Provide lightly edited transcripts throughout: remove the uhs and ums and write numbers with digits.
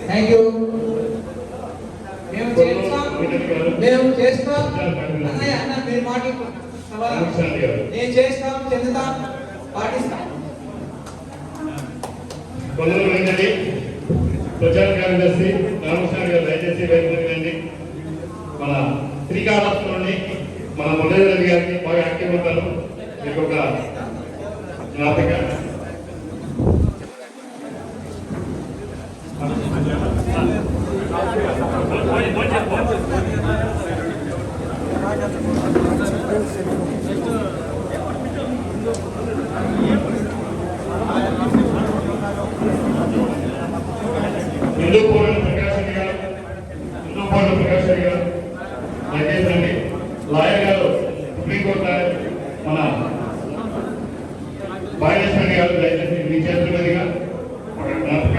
Thank you. మేము చేస్తాం అన్నయ్య అన్న మీరు మాటలు నేను చేస్తాం చెందుతాం పాటిస్తాం. ప్రచార కార్యదర్శి రామకృష్ణ గారు దయచేసి వెళ్ళండి. మన శ్రీకాళహస్తిలోని మన మురళీధర్ గారికి బాగా యాక్టివ్ అవుతారు. మీకు ఒక జ్ఞాపక ప్రకాష్ గారు దయచేసండి. లాయర్ గారు సుప్రీంకోర్టు లాయర్ మన బాలకృష్ణ గారు దయచేసి మీ చేతుల మీదుగా ఒక జ్ఞాపక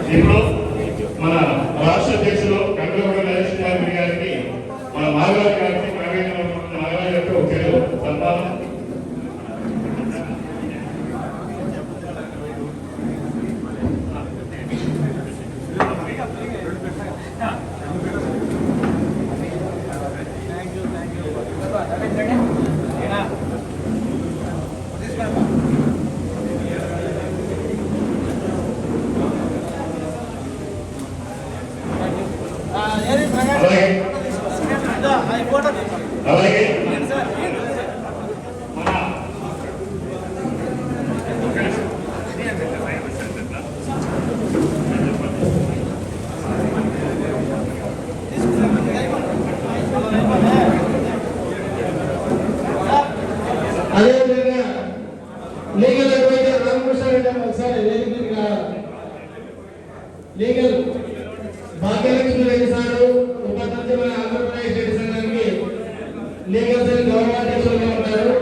ఇప్పుడు మన రాష్ట్ర అధ్యక్షులు కండ్రగూడ నరేష్ కుమార్ గారికి మన నాగరాజు గారికి నాగరాజు గారికి ఒక సంతానం అలాగే అదేవిధంగా లీగల్ అడ్వైజర్ రామకృష్ణ రెడ్డి ఒకసారి లీగల్ భాగ్యలక్ష్మి రెడ్డి సారు ఉప ఆంధ్రప్రదేశ్ రెడ్డి సంఘానికి లీగల్ సెల్ గౌరవాధ్యక్షులుగా ఉన్నారు.